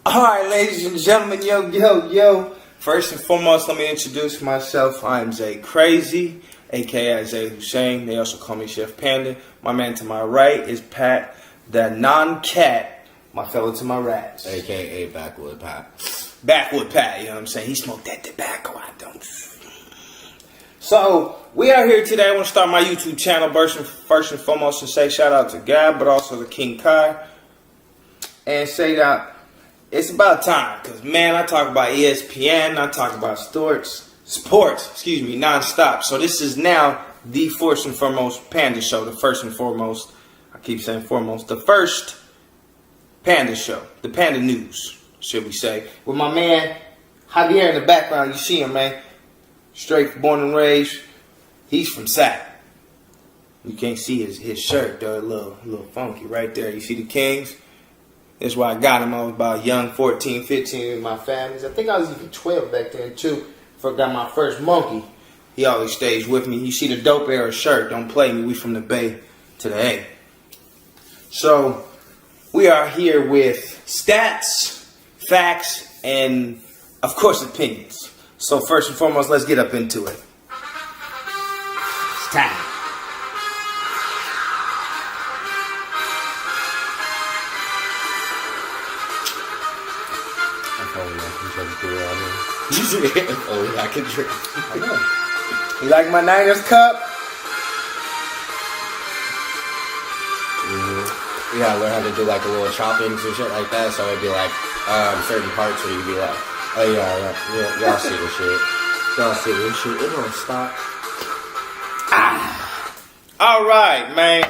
Alright, ladies and gentlemen, yo. First and foremost, let me introduce myself. I'm Zay Crazy, aka Zay Hussein. They also call me Chef Panda. My man to my right is Pat, the non-cat. My fellow to my right, aka Backwood Pat. Backwood Pat, you know what I'm saying? He smoked that tobacco, I don't. So, we are here today. I want to start my YouTube channel first and foremost to say shout out to Gab, but also to King Kai. And say that it's about time, because man, I talk about ESPN, I talk about sports, non-stop. So this is now the first and foremost Panda show, the first Panda show, the Panda News, should we say, with my man Javier in the background. You see him, man, straight born and raised. He's from Sac. You can't see his shirt though, a little funky right there. You see the Kings? That's why I got him. I was about young, 14, 15 in my families. I think I was even 12 back then too. Got my first monkey. He always stays with me. You see the dope era shirt. Don't play me. We from the Bay to the A. So we are here with stats, facts, and of course opinions. So first and foremost, let's get up into it. It's time. Oh, I can drink. I know. You like my Niners cup? We gotta learn how to do like a little choppings and shit like that. So it'd be like certain parts where you'd be like, oh yeah, y'all see this shit. Y'all see this shit. It don't stop. All right, man.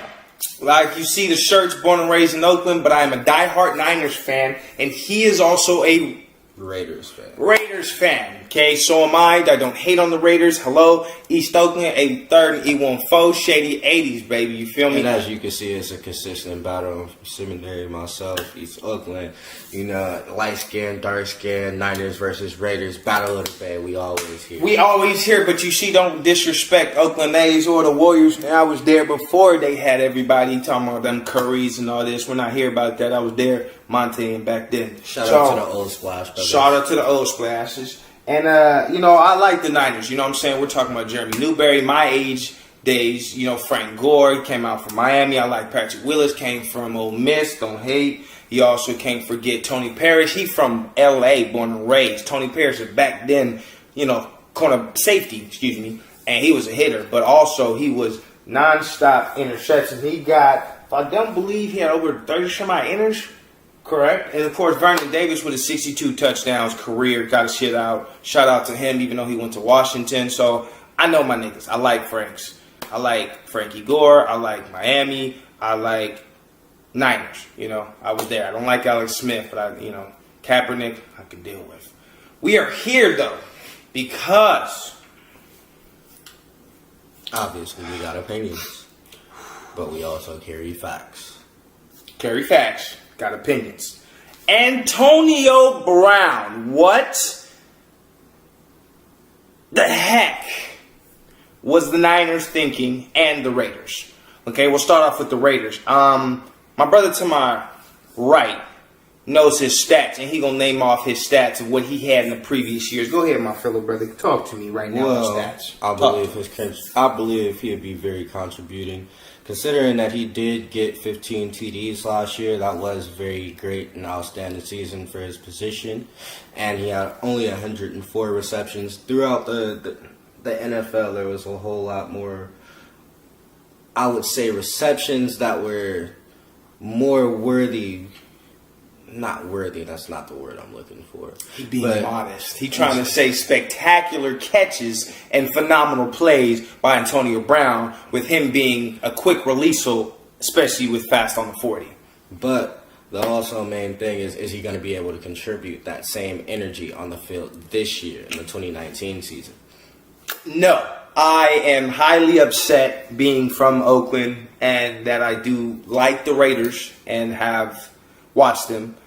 Like you see the shirts, born and raised in Oakland, but I am a diehard Niners fan, and he is also a Raiders fan. Okay, so am I. I don't hate on the Raiders. Hello, East Oakland, 83rd and E14, shady 80s, baby. You feel me? And as you can see, it's a consistent battle. Seminary, myself, East Oakland. You know, light skin, dark skin, Niners versus Raiders, battle of the Bay. We always here. We always here, but you see, don't disrespect Oakland A's or the Warriors. I was there before they had everybody talking about them Currys and all this. We're not here about that. I was there, Monte, and back then. Shout out to the old splash, brother. Shout out to the old splashes. And, you know, I like the Niners. You know what I'm saying? We're talking about Jeremy Newberry, my age days. You know, Frank Gore came out from Miami. I like Patrick Willis, came from Ole Miss. Don't hate. He also can't forget Tony Parrish. He from L.A., born and raised. Tony Parrish was back then, you know, corner safety, and he was a hitter. But also, he was nonstop interceptions. He got, if I don't believe, he had over 30-some-odd inners. Correct. And, of course, Vernon Davis with his 62 touchdowns career got his shit out. Shout out to him, even though he went to Washington. So, I know my niggas. I like Franks. I like Frankie Gore. I like Miami. I like Niners. You know, I was there. I don't like Alex Smith, but, Kaepernick, I can deal with. We are here, though, because obviously we got opinions, but we also carry facts. Got opinions. Antonio Brown. What the heck was the Niners thinking and the Raiders? Okay, we'll start off with the Raiders. My brother to my right knows his stats, and he gonna name off his stats of what he had in the previous years. Go ahead, my fellow brother. Talk to me right now. Well, stats. I believe he'd be very contributing. Considering that he did get 15 TDs last year, that was very great and outstanding season for his position. And he had only 104 receptions. Throughout the NFL, there was a whole lot more, I would say, receptions that were more worthy. Not worthy, that's not the word I'm looking for. He being modest. He trying to say spectacular catches and phenomenal plays by Antonio Brown, with him being a quick releaser, especially with fast on the 40. But the also main thing is he going to be able to contribute that same energy on the field this year in the 2019 season? No. I am highly upset being from Oakland and that I do like the Raiders and have watched them.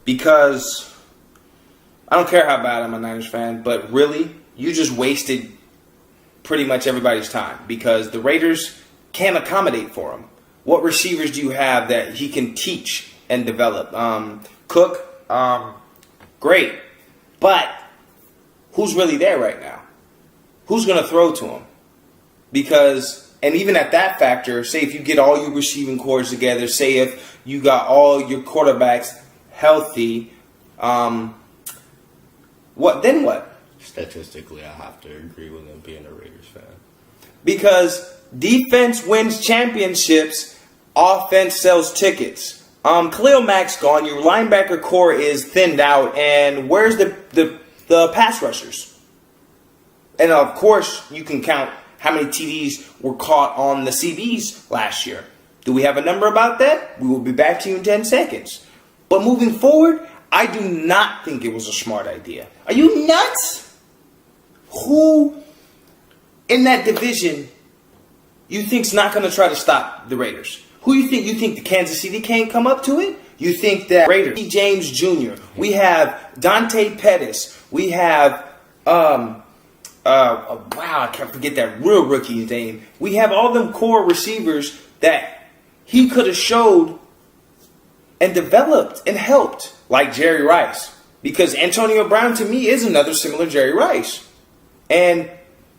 Because I don't care how bad I'm a Niners fan, but really, you just wasted pretty much everybody's time because the Raiders can't accommodate for him. What receivers do you have that he can teach and develop? Cook, great. But who's really there right now? Who's going to throw to him? Because, and even at that factor, say if you get all your receiving cores together, say if you got all your quarterbacks healthy, what? Statistically, I have to agree with him being a Raiders fan. Because defense wins championships, offense sells tickets. Khalil Mack's gone. Your linebacker core is thinned out, and where's the pass rushers? And of course, you can count how many TDs were caught on the CBs last year. Do we have a number about that? We will be back to you in 10 seconds. But moving forward, I do not think it was a smart idea. Are you nuts? Who in that division you think's not going to try to stop the Raiders? Who you think? You think the Kansas City can't come up to it? You think that Raiders, James Jr., we have Dante Pettis, we have, wow, I can't forget that real rookie's name. We have all them core receivers that he could have showed and developed and helped, like Jerry Rice. Because Antonio Brown, to me, is another similar Jerry Rice. And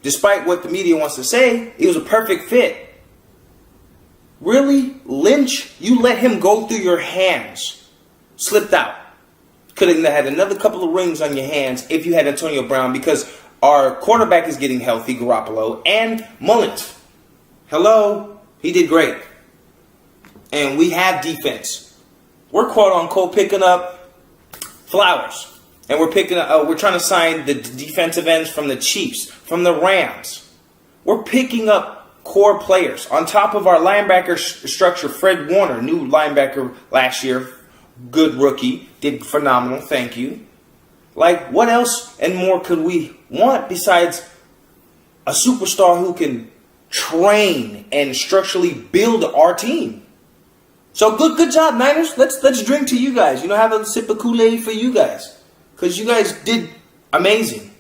despite what the media wants to say, he was a perfect fit. Really? Lynch, you let him go through your hands. Slipped out. Could have had another couple of rings on your hands if you had Antonio Brown, because our quarterback is getting healthy, Garoppolo, and Mullins. Hello? He did great. And we have defense. We're quote-unquote picking up Flowers. And we're trying to sign the defensive ends from the Chiefs, from the Rams. We're picking up core players. On top of our linebacker structure, Fred Warner, new linebacker last year, good rookie, did phenomenal, thank you. Like, what else and more could we want besides a superstar who can train and structurally build our team? So good job, Niners. Let's drink to you guys. You know, have a sip of Kool-Aid for you guys. Because you guys did amazing.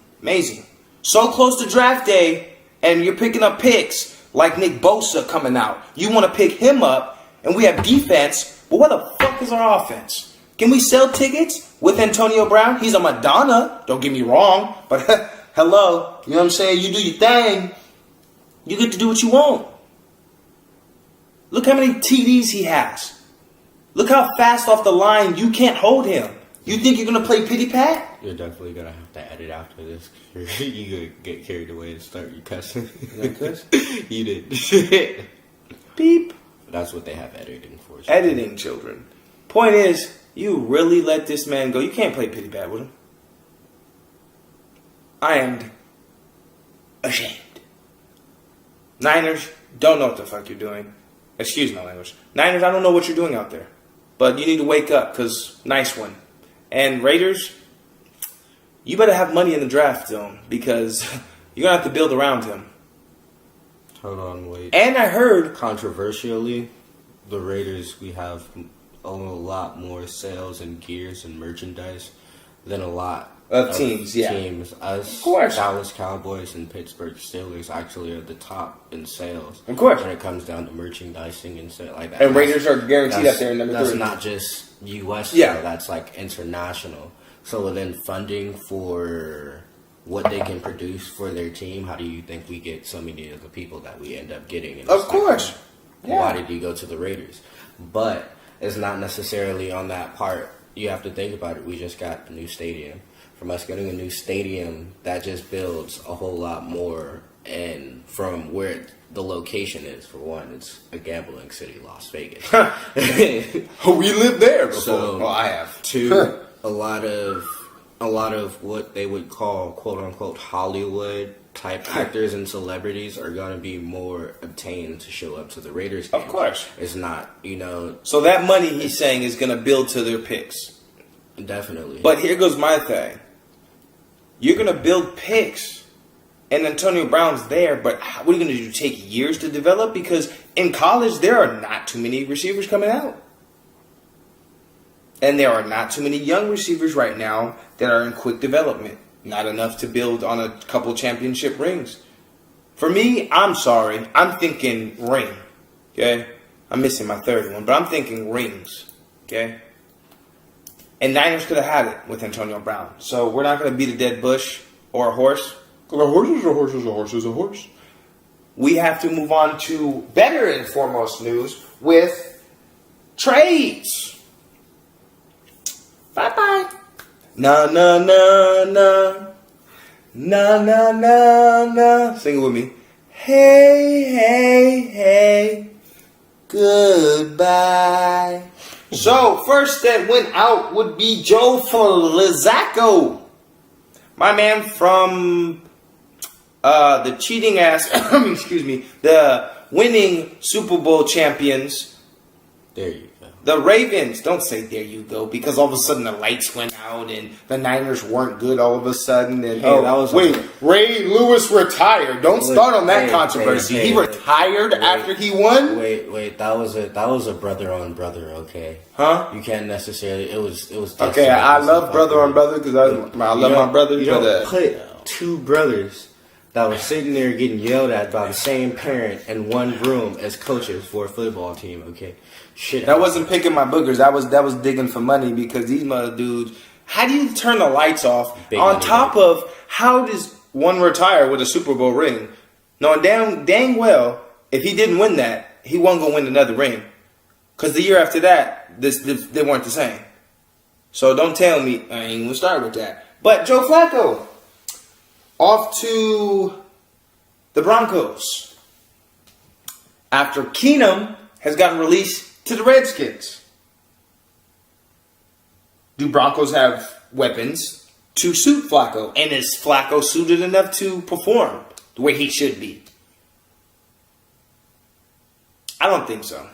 So close to draft day, and you're picking up picks like Nick Bosa coming out. You want to pick him up, and we have defense, but what the fuck is our offense? Can we sell tickets with Antonio Brown? He's a Madonna, don't get me wrong, but hello, you know what I'm saying? You do your thing, you get to do what you want. Look how many TDs he has. Look how fast off the line you can't hold him. You think you're going to play pity pat? You're definitely going to have to edit after this. You're going to get carried away and start you cussing. You cuss? You did. Beep. That's what they have editing for. Editing, children. Point is, you really let this man go. You can't play pity pat with him. I am ashamed. Niners, don't know what the fuck you're doing. Excuse my language. Niners, I don't know what you're doing out there. But you need to wake up, because nice one. And Raiders, you better have money in the draft zone, because you're going to have to build around him. Hold on, wait. And I heard, controversially, the Raiders, we have a lot more sales and gears and merchandise than a lot of teams, yeah. Teams. Us, of course. Dallas Cowboys and Pittsburgh Steelers actually are the top in sales. Of course. When it comes down to merchandising and stuff like that. And Raiders are guaranteed that they're number 3. That's not just U.S. Yeah. That's like international. So then funding for what they can produce for their team, how do you think we get so many of the people that we end up getting? Of course. Yeah. Why did you go to the Raiders? But it's not necessarily on that part. You have to think about it. We just got a new stadium. From us getting a new stadium, that just builds a whole lot more. And from where the location is, for one, it's a gambling city, Las Vegas. We lived there before. So, I have. Two, a lot of what they would call quote unquote Hollywood type actors and celebrities are going to be more obtained to show up to the Raiders games. Of course. It's not, So that money he's saying is going to build to their picks. Definitely. But here goes my thing. You're going to build picks, and Antonio Brown's there, but what are you going to do? Take years to develop? Because in college, there are not too many receivers coming out. And there are not too many young receivers right now that are in quick development. Not enough to build on a couple championship rings. For me, I'm sorry. I'm thinking ring. Okay? I'm missing my third one, but I'm thinking rings. Okay? And Niners could have had it with Antonio Brown. So we're not going to beat a dead bush or a horse. A horse is a horse is a horse is a horse. We have to move on to better and foremost news with trades. Bye-bye. Na, na, na, na. Na, na, na, na. Sing it with me. Hey, hey, hey. Goodbye. So, first that went out would be Joe Flacco. My man from the cheating ass, excuse me, the winning Super Bowl champions. There you go. The Ravens. Don't say there you go, because all of a sudden the lights went out and the Niners weren't good all of a sudden. And Ray Lewis retired. Don't start on that controversy. He retired after he won. Wait. That was a brother on brother. Okay. Huh? You can't necessarily. It was. Okay, I love brother on brother because I love my brother. You don't put two brothers that were sitting there getting yelled at by the same parent in one room as coaches for a football team. Okay. Shit. That wasn't picking my boogers. That was digging for money, because these mother dudes. How do you turn the lights off? On top of, how does one retire with a Super Bowl ring, knowing dang well if he didn't win that, he wasn't gonna win another ring, because the year after that, they weren't the same. So don't tell me I ain't gonna start with that. But Joe Flacco off to the Broncos after Keenum has gotten released to the Redskins. Do Broncos have weapons to suit Flacco? And is Flacco suited enough to perform the way he should be? I don't think so.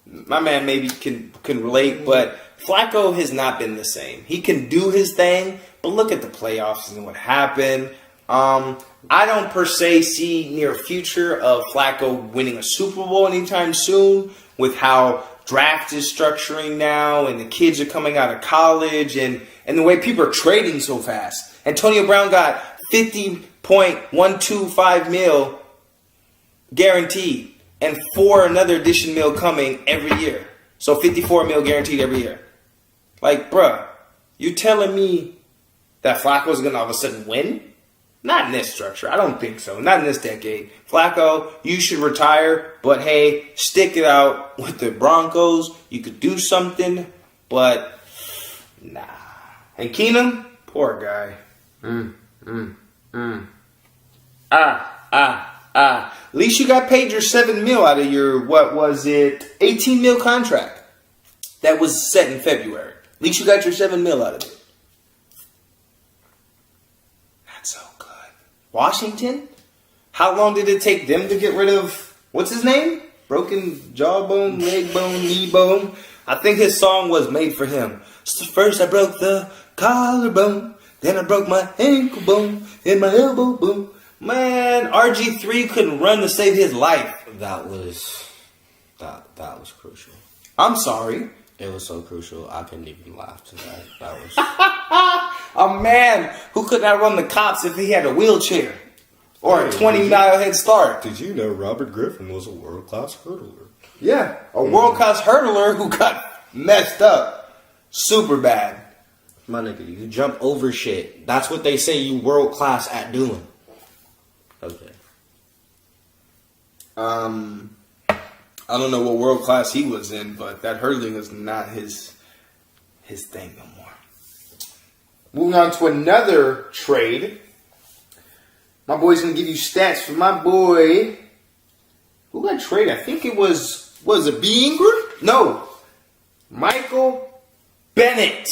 My man maybe can relate, but Flacco has not been the same. He can do his thing, but look at the playoffs and what happened. I don't per se see near future of Flacco winning a Super Bowl anytime soon, with how draft is structuring now and the kids are coming out of college and the way people are trading so fast. Antonio Brown got $50.125 million guaranteed, and another addition mil coming every year. So $54 million guaranteed every year. Like, bruh, you telling me that Flacco's going to all of a sudden win? Not in this structure. I don't think so. Not in this decade. Flacco, you should retire, but hey, stick it out with the Broncos. You could do something, but nah. And Keenum, poor guy. At least you got paid your $7 million out of your, what was it, $18 million contract that was set in February. At least you got your $7 million out of it. Not so good. Washington? How long did it take them to get rid of, what's his name? Broken jawbone, leg bone, knee bone. I think his song was made for him. So first I broke the collarbone, then I broke my ankle bone and my elbow bone. Man, RG3 couldn't run to save his life. That was crucial. I'm sorry. It was so crucial, I couldn't even laugh to that. That was a man who could not run the cops if he had a wheelchair or a 20-mile head start. Did you know Robert Griffin was a world-class hurdler? Yeah, a world-class hurdler who got messed up super bad. My nigga, you jump over shit. That's what they say you world-class at doing. Okay. I don't know what world class he was in, but that hurdling is not his thing no more. Moving on to another trade. My boy's gonna give you stats for my boy. Who got traded? I think it was it B. Ingram? No. Michael Bennett.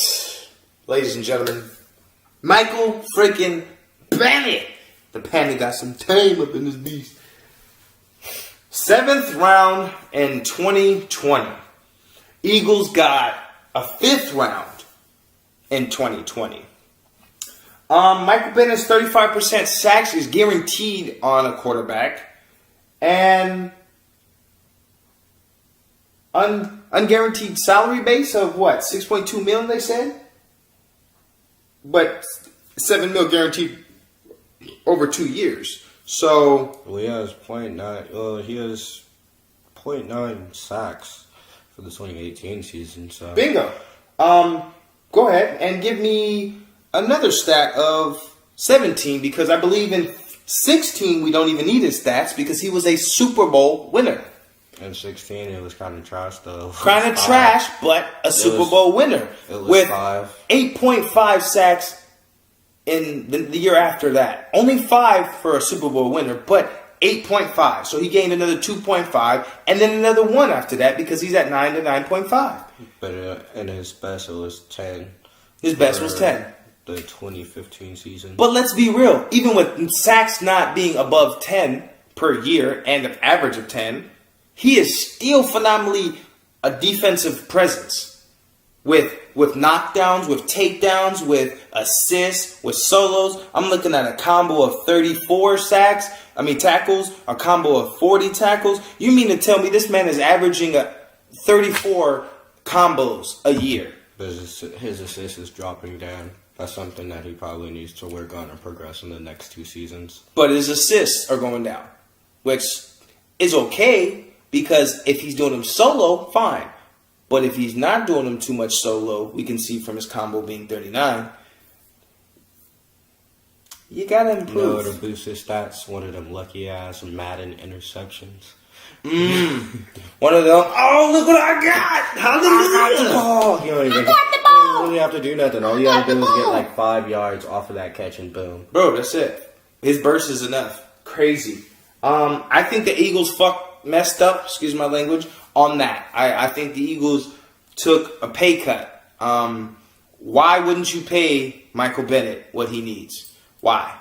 Ladies and gentlemen. Michael freaking Bennett. The Panda got some tame up in this beast. 7th round in 2020. Eagles got a 5th round in 2020. Michael Bennett's 35% sacks is guaranteed on a quarterback. And unguaranteed salary base of what? 6.2 million, they said? But 7 mil guaranteed over 2 years. So he has 0.9. He has 0.9 sacks for the 2018 season. So bingo. go ahead and give me another stat of 17, because I believe in 16 we don't even need his stats because he was a Super Bowl winner. In 16, it was kind of trash, though. Kind of trash, but a Super Bowl winner. It was with 5. 8.5 sacks in the year after that. Only 5 for a Super Bowl winner, but 8.5. So he gained another 2.5, and then another 1 after that because he's at 9 to 9.5. But in his best, it was 10. His best was 10. The 2015 season. But let's be real. Even with sacks not being above 10 per year and an average of 10, he is still phenomenally a defensive presence. With knockdowns, with takedowns, with assists, with solos. I'm looking at a combo of 34 tackles, a combo of 40 tackles. You mean to tell me this man is averaging 34 combos a year? But his assist is dropping down. That's something that he probably needs to work on and progress in the next 2 seasons. But his assists are going down, which is okay because if he's doing them solo, fine. But if he's not doing them too much solo, we can see from his combo being 39. You gotta improve. You know, to boost his stats, one of them lucky ass Madden interceptions. One of them. Oh, look what I got! Hallelujah! You don't really have to do nothing. All you gotta do is get like 5 yards off of that catch and boom. Bro, that's it. His burst is enough. Crazy. I think the Eagles messed up, excuse my language, on that. I think the Eagles took a pay cut. Why wouldn't you pay Michael Bennett what he needs? Why?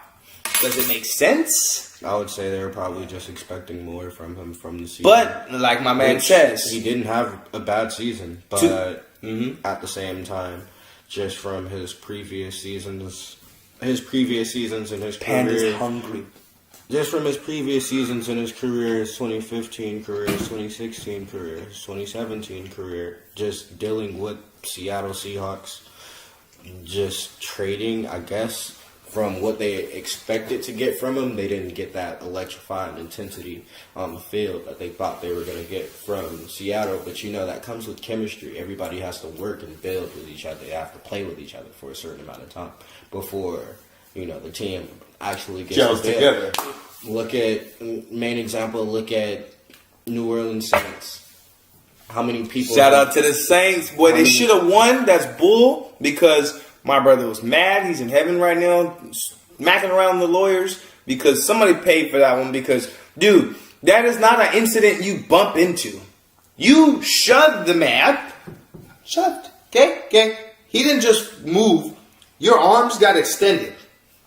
Does it make sense? I would say they were probably just expecting more from him from the season. But, like my man says, he didn't have a bad season. But at the same time, just from his previous seasons and his Panda's career. hungry. Just from his previous seasons in his career, his 2015 career, his 2016 career, his 2017 career, just dealing with Seattle Seahawks, just trading, I guess, from what they expected to get from him. They didn't get that electrifying intensity on the field that they thought they were going to get from Seattle. But, you know, that comes with chemistry. Everybody has to work and build with each other. They have to play with each other for a certain amount of time before, you know, the team actually gets together. Look at New Orleans Saints. How many people? Shout out to the Saints. Boy, they should have won. That's bull because my brother was mad. He's in heaven right now, smacking around the lawyers because somebody paid for that one. Because, dude, that is not an incident you bump into. You shoved the man. Shoved. Okay? He didn't just move. Your arms got extended.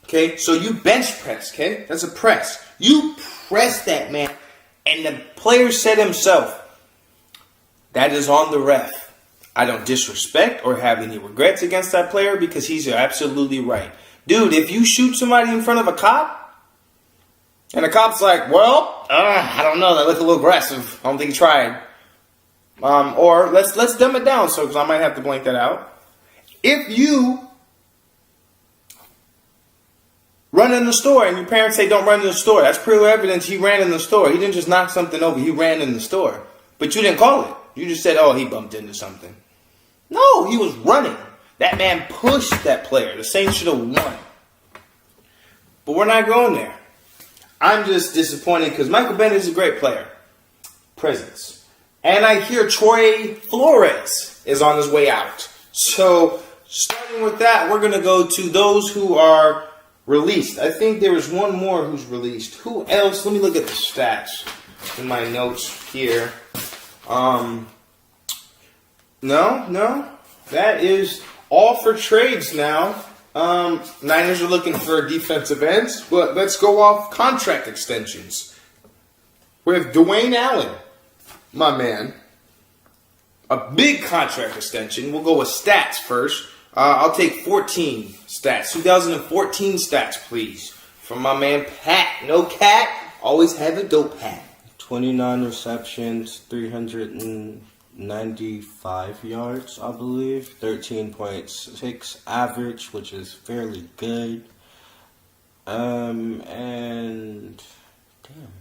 Okay? So you bench press. Okay? That's a press. You press that man. And the player said himself, that is on the ref. I don't disrespect or have any regrets against that player because he's absolutely right. Dude, if you shoot somebody in front of a cop, and the cop's like, well, I don't know, that looked a little aggressive. I don't think he tried. Or let's dumb it down because I might have to blank that out. If you run in the store and your parents say don't run in the store, that's proof evidence he ran in the store. He didn't just knock something over, he ran in the store. But you didn't call it. You just said, oh, he bumped into something. No, he was running. That man pushed that player. The Saints should have won. But we're not going there. I'm just disappointed because Michael Bennett is a great player. Presence. And I hear Troy Flores is on his way out. So, starting with that, we're going to go to those who are released. I think there was one more who's released. Who else? Let me look at the stats in my notes here. No. That is all for trades now. Niners are looking for defensive ends, but let's go off contract extensions. With Dwayne Allen, my man. A big contract extension. We'll go with stats first. I'll take 14 stats. 2014 stats, please. From my man Pat. No cat. Always have a dope hat. 29 receptions, 395 yards, I believe. 13.6 average, which is fairly good. And damn,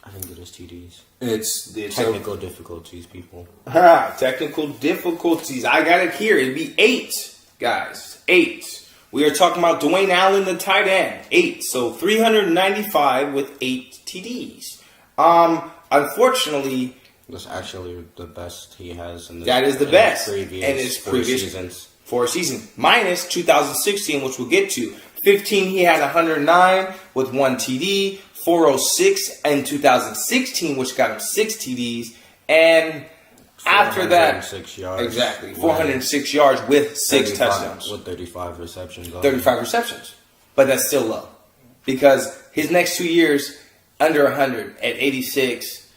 I think it is TDs. It's Technical difficulties, people. Technical difficulties. I got it here. It'd be 8, guys. 8. We are talking about Dwayne Allen, the tight end. 8. So 395 with 8 TDs. Unfortunately, that's actually the best he has in that is the best in his previous seasons. 4 seasons. Minus 2016, which we'll get to. 15, he had 109 with 1 TD. 406 in 2016, which got him 6 TDs. And after that, 406 yards. Exactly. 406 yards with 6 touchdowns. With 35 receptions. 35 receptions. But that's still low. Because his next 2 years, under 100 at 86,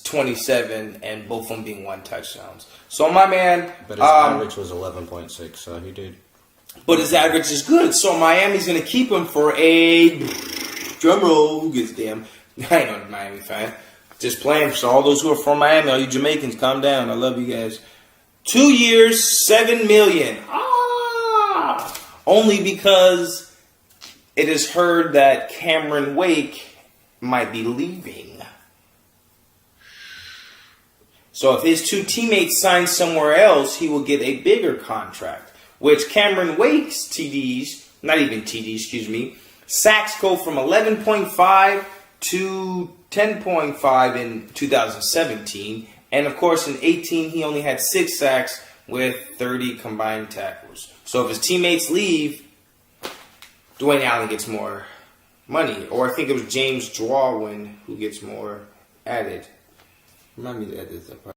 27, and both of them being 1 touchdowns. So my man... But his average was 11.6, so he did... But his average is good. So Miami's going to keep him for a... Drum roll. Who gives a damn? I ain't not a Miami fan. Just playing. So all those who are from Miami, all you Jamaicans, calm down. I love you guys. 2 years, $7 million. Only because it is heard that Cameron Wake might be leaving. So if his 2 teammates sign somewhere else, he will get a bigger contract. Which Cameron Wake's TDs, not even TDs, excuse me, sacks go from 11.5 to 10.5 in 2017. And of course, in 18, he only had 6 sacks with 30 combined tackles. So if his teammates leave, Dwayne Allen gets more money. Or I think it was James Drawin who gets more added. Remind me to add this up.